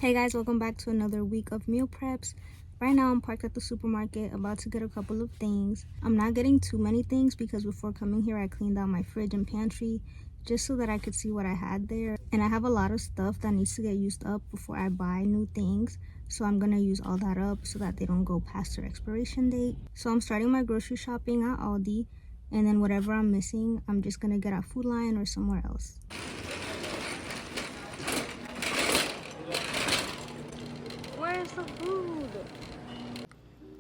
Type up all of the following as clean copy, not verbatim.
Hey guys, welcome back to another week of meal preps. Right now I'm parked at the supermarket about to get a couple of things. I'm not getting too many things because before coming here I cleaned out my fridge and pantry just so that I could see what I had there. And I have a lot of stuff that needs to get used up before I buy new things. So I'm gonna use all that up so that they don't go past their expiration date. So I'm starting my grocery shopping at Aldi, and then whatever I'm missing, I'm just gonna get at Food Lion or somewhere else. Where's the food?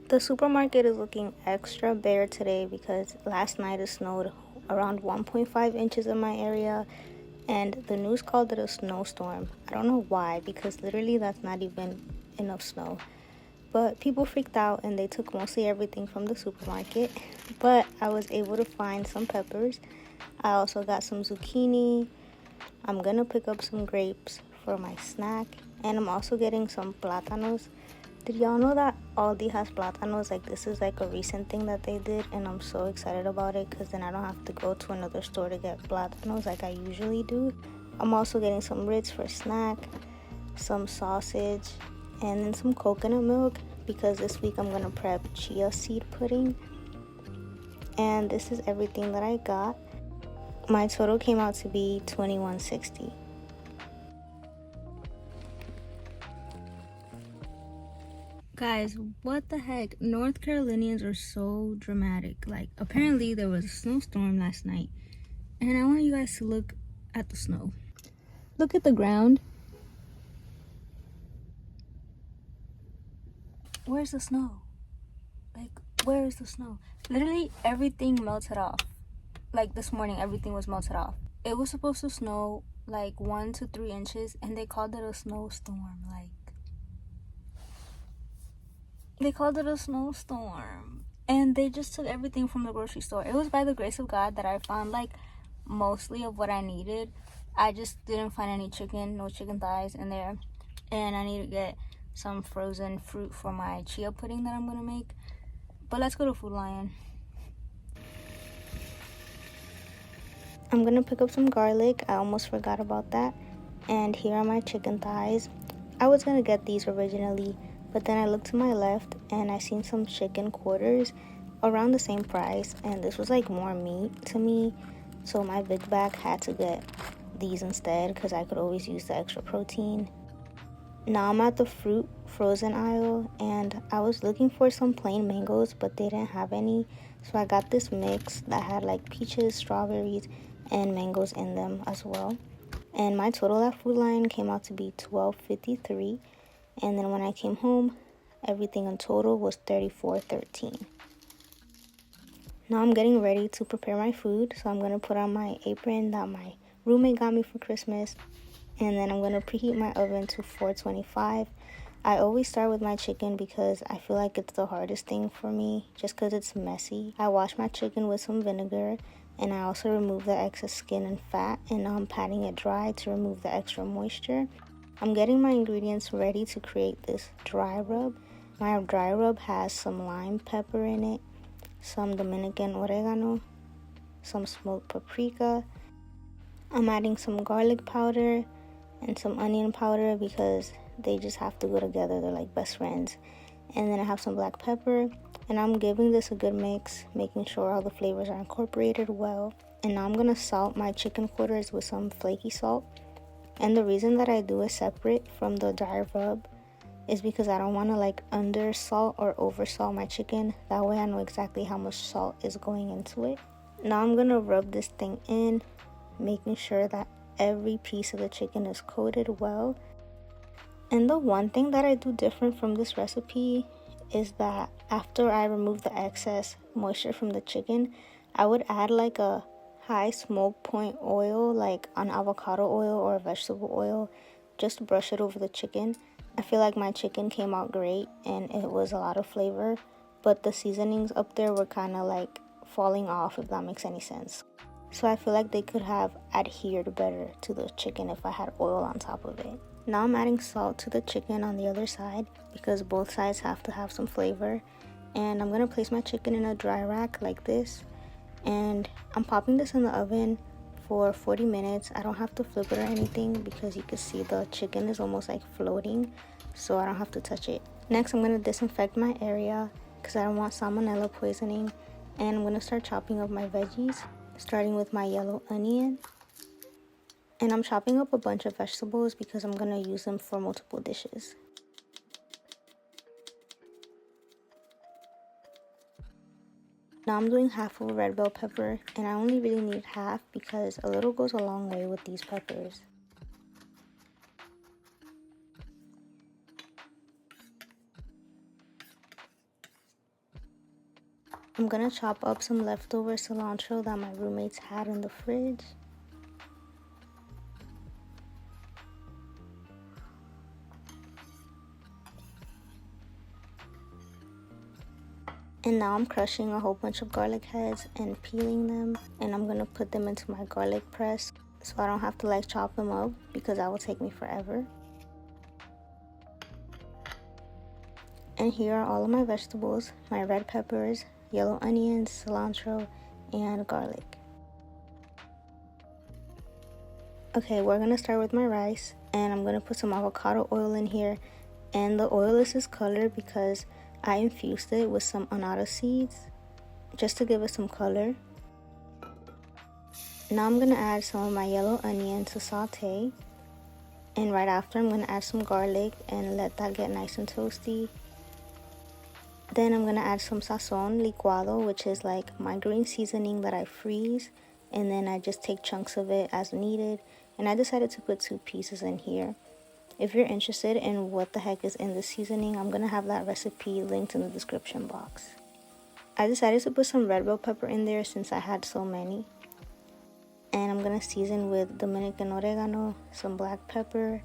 The supermarket is looking extra bare today because last night it snowed around 1.5 inches in my area, and the news called it a snowstorm. I don't know why, because literally that's not even enough snow. But people freaked out and they took mostly everything from the supermarket. But I was able to find some peppers. I also got some zucchini. I'm gonna pick up some grapes for my snack, and I'm also getting some plátanos. Did y'all know that Aldi has plátanos? Like, this is like a recent thing that they did, and I'm so excited about it because then I don't have to go to another store to get plátanos like I usually do. I'm also getting some Ritz for snack, some sausage, and then some coconut milk because this week I'm gonna prep chia seed pudding. And this is everything that I got. My total came out to be $21.60. Guys, what the heck? North Carolinians are so dramatic. Like, apparently there was a snowstorm last night, and I want you guys to look at the snow. Look at the ground. Where's the snow? Like, where is the snow? Literally everything melted off. Like, this morning everything was melted off. It was supposed to snow like 1 to 3 inches, and they called it a snowstorm. They called it a snowstorm, and they just took everything from the grocery store. It was by the grace of God that I found like mostly of what I needed. I just didn't find any chicken, no chicken thighs in there, and I need to get some frozen fruit for my chia pudding that I'm gonna make. But let's go to Food Lion. I'm gonna pick up some garlic. I almost forgot about that. And here are my chicken thighs. I was gonna get these originally, but then I looked to my left and I seen some chicken quarters around the same price, and this was like more meat to me, so my big bag had to get these instead because I could always use the extra protein. Now I'm at the fruit frozen aisle, and I was looking for some plain mangoes, but they didn't have any, so I got this mix that had like peaches, strawberries, and mangoes in them as well. And my total at Food Lion came out to be $12.53. And then when I came home, everything in total was $34.13. Now I'm getting ready to prepare my food. So I'm going to put on my apron that my roommate got me for Christmas. And then I'm going to preheat my oven to 425. I always start with my chicken because I feel like it's the hardest thing for me just because it's messy. I wash my chicken with some vinegar, and I also remove the excess skin and fat, and now I'm patting it dry to remove the extra moisture. I'm getting my ingredients ready to create this dry rub. My dry rub has some lime pepper in it, some Dominican Oregano, some smoked paprika. I'm adding some garlic powder and some onion powder because they just have to go together. They're like best friends. And then I have some black pepper, and I'm giving this a good mix, making sure all the flavors are incorporated well. And now I'm gonna salt my chicken quarters with some flaky salt. And the reason that I do it separate from the dry rub is because I don't want to like under salt or over salt my chicken. That way I know exactly how much salt is going into it. Now I'm gonna rub this thing in, making sure that every piece of the chicken is coated well. And the one thing that I do different from this recipe is that after I remove the excess moisture from the chicken, I would add like a high smoke point oil, like on avocado oil or vegetable oil, just to brush it over the chicken. I feel like my chicken came out great and it was a lot of flavor, but the seasonings up there were kind of like falling off, if that makes any sense. So I feel like they could have adhered better to the chicken if I had oil on top of it. Now I'm adding salt to the chicken on the other side because both sides have to have some flavor. And I'm going to place my chicken in a dry rack like this. And I'm popping this in the oven for 40 minutes. I don't have to flip it or anything because you can see the chicken is almost like floating, so I don't have to touch it. Next, I'm going to disinfect my area because I don't want salmonella poisoning, and I'm going to start chopping up my veggies, starting with my yellow onion. And I'm chopping up a bunch of vegetables because I'm going to use them for multiple dishes. Now I'm doing half of a red bell pepper, and I only really need half because a little goes a long way with these peppers. I'm gonna chop up some leftover cilantro that my roommates had in the fridge. And now I'm crushing a whole bunch of garlic heads and peeling them, and I'm gonna put them into my garlic press so I don't have to like chop them up because that will take me forever. And here are all of my vegetables, my red peppers, yellow onions, cilantro, and garlic. Okay, we're gonna start with my rice, and I'm gonna put some avocado oil in here, and the oil is this color because I infused it with some annatto seeds just to give it some color. Now I'm gonna add some of my yellow onion to saute, and right after I'm gonna add some garlic and let that get nice and toasty. Then I'm gonna add some Sazon licuado, which is like my green seasoning that I freeze, and then I just take chunks of it as needed, and I decided to put 2 pieces in here. If you're interested in what the heck is in this seasoning, I'm gonna have that recipe linked in the description box. I decided to put some red bell pepper in there since I had so many. And I'm gonna season with Dominican Oregano, some black pepper,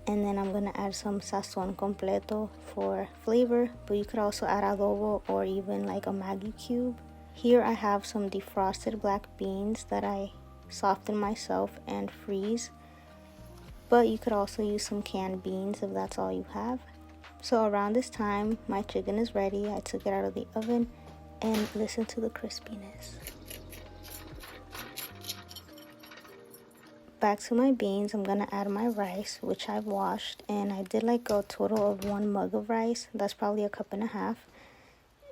and then I'm gonna add some Sazon completo for flavor, but you could also add adobo or even like a Maggi cube. Here I have some defrosted black beans that I soften myself and freeze, but you could also use some canned beans if that's all you have. So around this time, my chicken is ready. I took it out of the oven, and listen to the crispiness. Back to my beans, I'm gonna add my rice, which I've washed, and I did like a total of 1 mug of rice. That's probably a cup and a half.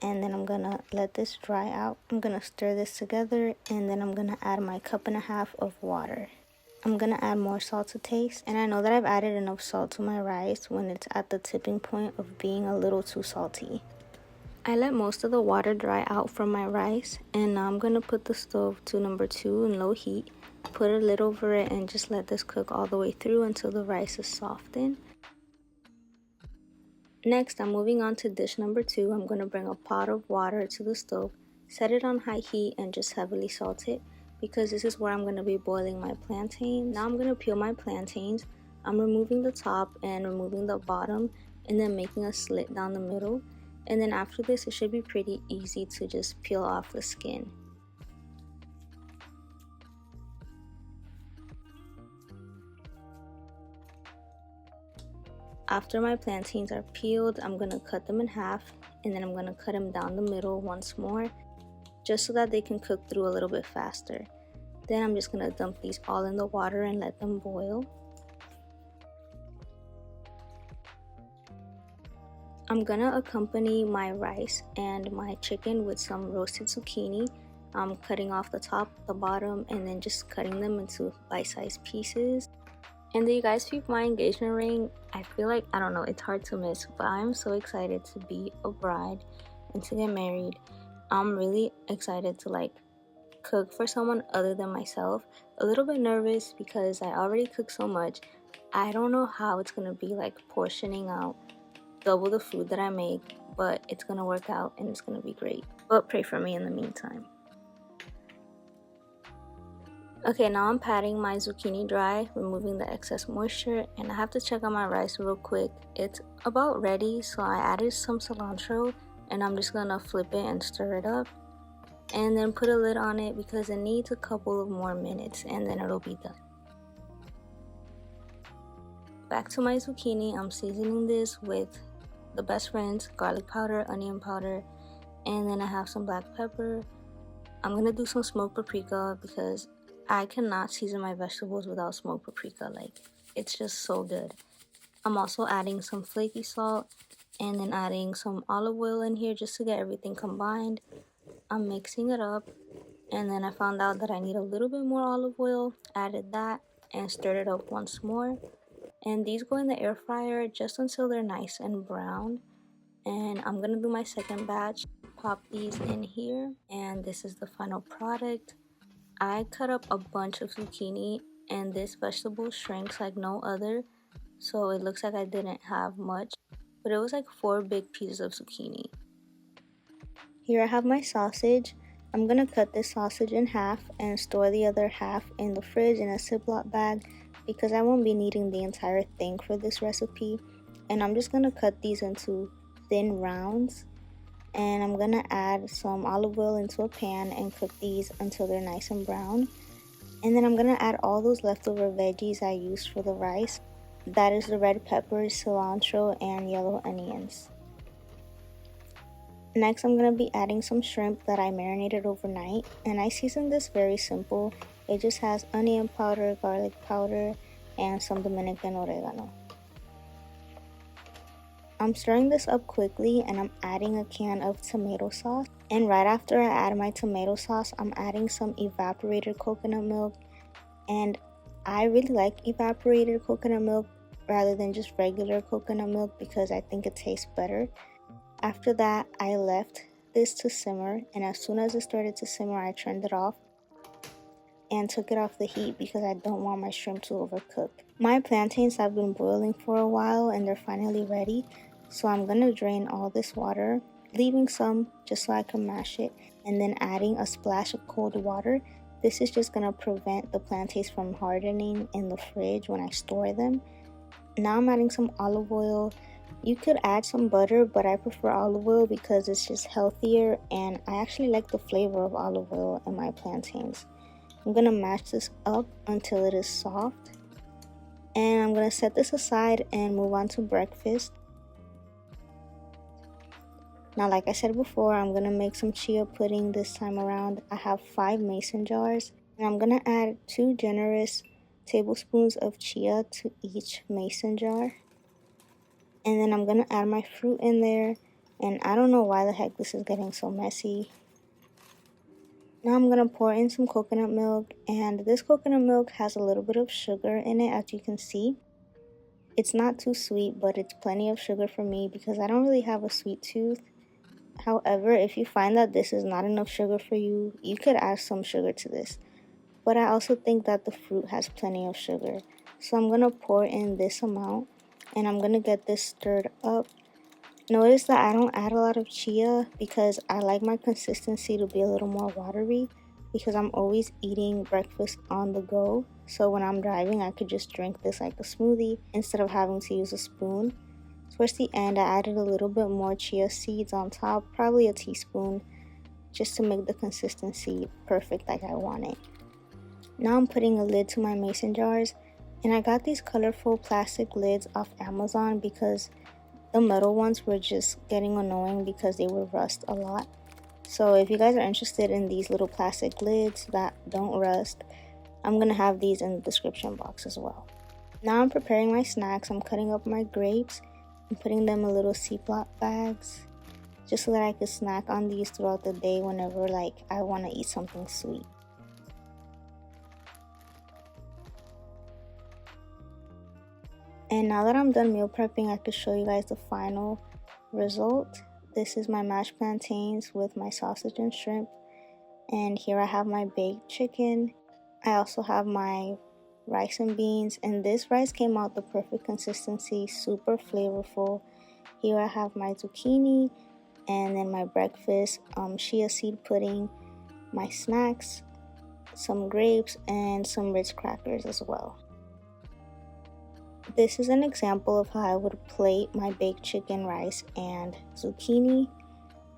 And then I'm gonna let this dry out. I'm gonna stir this together, and then I'm gonna add my cup and a half of water. I'm gonna add more salt to taste, and I know that I've added enough salt to my rice when it's at the tipping point of being a little too salty. I let most of the water dry out from my rice, and now I'm gonna put the stove to number 2 in low heat, put a lid over it, and just let this cook all the way through until the rice is softened. Next, I'm moving on to dish number 2. I'm gonna bring a pot of water to the stove, set it on high heat, and just heavily salt it, because this is where I'm going to be boiling my plantains. Now I'm going to peel my plantains. I'm removing the top and removing the bottom, and then making a slit down the middle. And then after this, it should be pretty easy to just peel off the skin. After my plantains are peeled, I'm going to cut them in half, and then I'm going to cut them down the middle once more, just so that they can cook through a little bit faster. Then I'm just gonna dump these all in the water and let them boil. I'm gonna accompany my rice and my chicken with some roasted zucchini. I'm cutting off the top, the bottom, and then just cutting them into bite-sized pieces. And do you guys peep my engagement ring? I feel like, I don't know, it's hard to miss, but I'm so excited to be a bride and to get married. I'm really excited to like cook for someone other than myself. A little bit nervous because I already cook so much. I don't know how it's gonna be like portioning out double the food that I make, but it's gonna work out and it's gonna be great. But pray for me in the meantime. Okay, now I'm patting my zucchini dry, removing the excess moisture, and I have to check on my rice real quick. It's about ready, so I added some cilantro, and I'm just gonna flip it and stir it up, and then put a lid on it because it needs a couple of more minutes, and then it'll be done. Back to my zucchini. I'm seasoning this with the best friends, garlic powder, onion powder, and then I have some black pepper. I'm gonna do some smoked paprika because I cannot season my vegetables without smoked paprika. Like, it's just so good. I'm also adding some flaky salt and then adding some olive oil in here just to get everything combined. I'm mixing it up, and then I found out that I need a little bit more olive oil, added that, and stirred it up once more. And these go in the air fryer just until they're nice and brown. And I'm gonna do my second batch, pop these in here, and this is the final product. I cut up a bunch of zucchini, and this vegetable shrinks like no other, so it looks like I didn't have much, but it was like 4 big pieces of zucchini. Here I have my sausage. I'm gonna cut this sausage in half and store the other half in the fridge in a Ziploc bag because I won't be needing the entire thing for this recipe. And I'm just gonna cut these into thin rounds, and I'm gonna add some olive oil into a pan and cook these until they're nice and brown. And then I'm gonna add all those leftover veggies I used for the rice. That is the red peppers, cilantro, and yellow onions. Next, I'm going to be adding some shrimp that I marinated overnight, and I seasoned this very simple. It just has onion powder, garlic powder, and some Dominican Oregano. I'm stirring this up quickly, and I'm adding a can of tomato sauce. And right after I add my tomato sauce, I'm adding some evaporated coconut milk. And I really like evaporated coconut milk rather than just regular coconut milk because I think it tastes better. After that, I left this to simmer, and as soon as it started to simmer, I turned it off and took it off the heat because I don't want my shrimp to overcook. My plantains have been boiling for a while and they're finally ready, so I'm going to drain all this water, leaving some just so I can mash it, and then adding a splash of cold water. This is just going to prevent the plantains from hardening in the fridge when I store them. Now I'm adding some olive oil. You could add some butter, but I prefer olive oil because it's just healthier, and I actually like the flavor of olive oil in my plantains. I'm going to mash this up until it is soft, and I'm going to set this aside and move on to breakfast. Now, like I said before, I'm going to make some chia pudding this time around. I have 5 mason jars, and I'm going to add 2 generous tablespoons of chia to each mason jar. And then I'm going to add my fruit in there. And I don't know why the heck this is getting so messy. Now I'm going to pour in some coconut milk. And this coconut milk has a little bit of sugar in it, as you can see. It's not too sweet, but it's plenty of sugar for me because I don't really have a sweet tooth. However, if you find that this is not enough sugar for you, you could add some sugar to this. But I also think that the fruit has plenty of sugar. So I'm going to pour in this amount. And I'm going to get this stirred up. Notice that I don't add a lot of chia because I like my consistency to be a little more watery because I'm always eating breakfast on the go. So when I'm driving, I could just drink this like a smoothie instead of having to use a spoon. Towards the end, I added a little bit more chia seeds on top, probably a teaspoon, just to make the consistency perfect like I want it. Now I'm putting a lid to my mason jars. And I got these colorful plastic lids off Amazon because the metal ones were just getting annoying because they would rust a lot. So if you guys are interested in these little plastic lids that don't rust, I'm going to have these in the description box as well. Now I'm preparing my snacks. I'm cutting up my grapes and putting them in little Ziploc bags just so that I could snack on these throughout the day whenever I want to eat something sweet. And now that I'm done meal prepping, I could show you guys the final result. This is my mashed plantains with my sausage and shrimp. And here I have my baked chicken. I also have my rice and beans. And this rice came out the perfect consistency, super flavorful. Here I have my zucchini. And then my breakfast, chia seed pudding, my snacks, some grapes, and some Ritz crackers as well. This is an example of how I would plate my baked chicken, rice, and zucchini.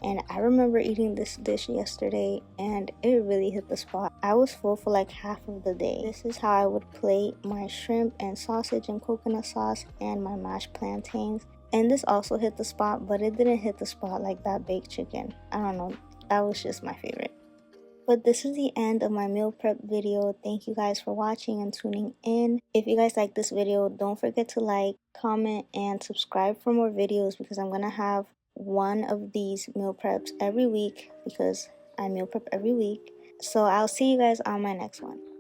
And I remember eating this dish yesterday and it really hit the spot. I was full for like half of the day. This is how I would plate my shrimp and sausage and coconut sauce and my mashed plantains. And this also hit the spot, but it didn't hit the spot like that baked chicken. I don't know. That was just my favorite. But this is the end of my meal prep video. Thank you guys for watching and tuning in. If you guys like this video, don't forget to like, comment, and subscribe for more videos because I'm going to have one of these meal preps every week because I meal prep every week. So I'll see you guys on my next one.